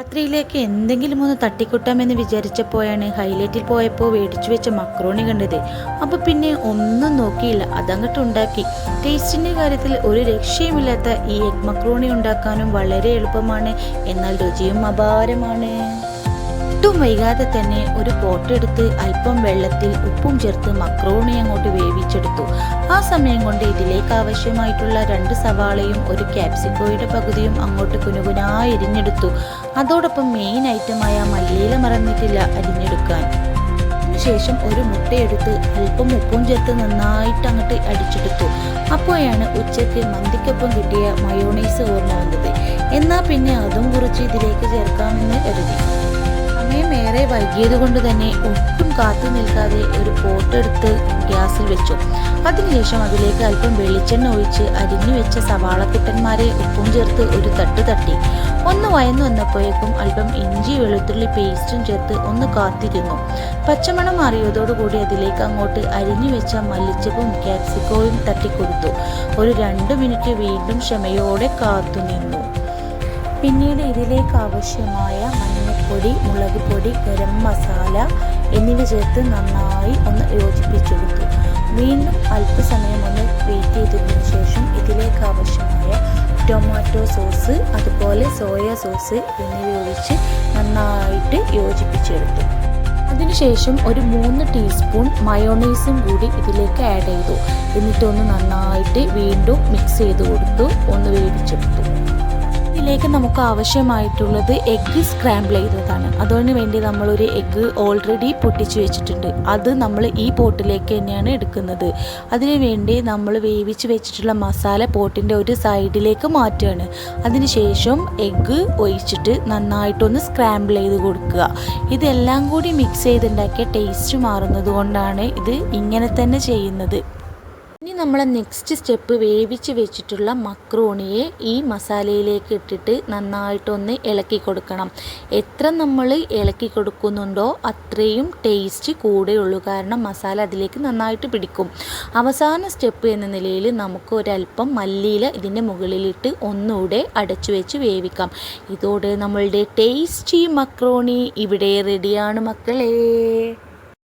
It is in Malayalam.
രാത്രിയിലേക്ക് എന്തെങ്കിലും ഒന്ന് തട്ടിക്കൂട്ടാമെന്ന് വിചാരിച്ചപ്പോഴാണ് ഹൈലൈറ്റിൽ പോയപ്പോൾ മേടിച്ചു വെച്ച മക്രോണി കണ്ടത്. അപ്പോൾ പിന്നെ ഒന്നും നോക്കിയില്ല, അതങ്ങോട്ട് ഉണ്ടാക്കി. ടേസ്റ്റിൻ്റെ കാര്യത്തിൽ ഒരു രക്ഷയുമില്ലാത്ത ഈ എഗ് മക്രോണി ഉണ്ടാക്കാനും വളരെ എളുപ്പമാണ്, എന്നാൽ രുചിയും അപാരമാണ്. ഒട്ടും വൈകാതെ തന്നെ ഒരു പോട്ടെടുത്ത് അല്പം വെള്ളത്തിൽ ഉപ്പും ചേർത്ത് മക്രോണി അങ്ങോട്ട് വേവിച്ചെടുത്തു. ആ സമയം കൊണ്ട് ഇതിലേക്ക് ആവശ്യമായിട്ടുള്ള 2 സവാളയും ഒരു ക്യാപ്സിക്കോയുടെ പകുതിയും അങ്ങോട്ട് കുനുകുനായി അരിഞ്ഞെടുത്തു. അതോടൊപ്പം മെയിൻ ഐറ്റമായ മല്ലിയില മറന്നിട്ടില്ല അരിഞ്ഞെടുക്കാൻ. അതിനുശേഷം ഒരു മുട്ടയെടുത്ത് അല്പം ഉപ്പും ചേർത്ത് നന്നായിട്ട് അങ്ങോട്ട് അടിച്ചെടുത്തു. അപ്പോഴാണ് ഉച്ചയ്ക്ക് മന്തിക്കൊപ്പം കിട്ടിയ മയോണൈസ് ഓർമ്മ വന്നത്. എന്നാൽ പിന്നെ അതും കുറച്ച് ഇതിലേക്ക് ചേർക്കാമെന്ന് കരുതി. സമയമേറെ വൈകിയത് കൊണ്ട് തന്നെ ഒട്ടും കാത്തു നിൽക്കാതെ ഒരു പോട്ടെടുത്ത് ഗ്യാസിൽ വെച്ചു. അതിനുശേഷം അതിലേക്ക് അല്പം വെളിച്ചെണ്ണ ഒഴിച്ച് അരിഞ്ഞു വെച്ച സവാളക്കുട്ടന്മാരെ ഉപ്പും ചേർത്ത് ഒരു തട്ട് തട്ടി. ഒന്ന് വയന്നു വന്നപ്പോഴേക്കും അല്പം ഇഞ്ചി വെളുത്തുള്ളി പേസ്റ്റും ചേർത്ത് ഒന്ന് കാത്തിരുന്നു. പച്ചമണം മാറിയതോടുകൂടി അതിലേക്ക് അങ്ങോട്ട് അരിഞ്ഞു വെച്ച മല്ലിച്ചപ്പും ക്യാപ്സിക്കോയും തട്ടിക്കൊടുത്തു. ഒരു 2 മിനിറ്റ് വീണ്ടും ക്ഷമയോടെ കാത്തുനിന്നു. പിന്നീട് ഇതിലേക്ക് ആവശ്യമായ മഞ്ഞൾപ്പൊടി, മുളക് പൊടി, ഗരം മസാല എന്നിവ ചേർത്ത് നന്നായി ഒന്ന് യോജിപ്പിച്ചെടുത്തു. വീണ്ടും അല്പസമയം ഒന്ന് വെയിറ്റ് ചെയ്തതിനു ശേഷം ഇതിലേക്ക് ആവശ്യമായ ടൊമാറ്റോ സോസ്, അതുപോലെ സോയ സോസ് എന്നിവ ഒഴിച്ച് നന്നായിട്ട് യോജിപ്പിച്ചെടുത്തു. അതിനുശേഷം ഒരു 3 ടീസ്പൂൺ മയോണൈസും കൂടി ഇതിലേക്ക് ആഡ് ചെയ്തു. എന്നിട്ടൊന്ന് നന്നായിട്ട് വീണ്ടും മിക്സ് ചെയ്ത് കൊടുത്തു, ഒന്ന് വേവിച്ചെടുത്തു. ഇതിലേക്ക് നമുക്ക് ആവശ്യമായിട്ടുള്ളത് എഗ്ഗ് സ്ക്രാമ്പിൾ ചെയ്തതാണ്. അതിന് വേണ്ടി നമ്മളൊരു എഗ്ഗ് ഓൾറെഡി പൊട്ടിച്ച് വെച്ചിട്ടുണ്ട്. അത് നമ്മൾ ഈ പോട്ടിലേക്ക് തന്നെയാണ് എടുക്കുന്നത്. അതിനു വേണ്ടി നമ്മൾ വേവിച്ച് വെച്ചിട്ടുള്ള മസാല പോട്ടിൻ്റെ ഒരു സൈഡിലേക്ക് മാറ്റുകയാണ്. അതിനുശേഷം എഗ്ഗ് ഒഴിച്ചിട്ട് നന്നായിട്ടൊന്ന് സ്ക്രാമ്പിൾ ചെയ്ത് കൊടുക്കുക. ഇതെല്ലാം കൂടി മിക്സ് ചെയ്തുണ്ടാക്കിയ ടേസ്റ്റ് മാറുന്നത് കൊണ്ടാണ് ഇത് ഇങ്ങനെ തന്നെ ചെയ്യുന്നത്. ഇനി നമ്മൾ നെക്സ്റ്റ് സ്റ്റെപ്പ് വേവിച്ച് വെച്ചിട്ടുള്ള മക്രോണിയെ ഈ മസാലയിലേക്ക് ഇട്ടിട്ട് നന്നായിട്ടൊന്ന് ഇളക്കി കൊടുക്കണം. എത്ര നമ്മൾ ഇളക്കി കൊടുക്കുന്നുണ്ടോ അത്രയും ടേസ്റ്റ് കൂടെയുള്ളൂ, കാരണം മസാല അതിലേക്ക് നന്നായിട്ട് പിടിക്കും. അവസാന സ്റ്റെപ്പ് എന്ന നിലയിൽ നമുക്ക് ഒരല്പം മല്ലിയില ഇതിൻ്റെ മുകളിലിട്ട് ഒന്നുകൂടെ അടച്ചു വെച്ച് വേവിക്കാം. ഇതോടെ നമ്മളുടെ ടേസ്റ്റി മക്രോണി ഇവിടെ റെഡിയാണ് മക്കളെ.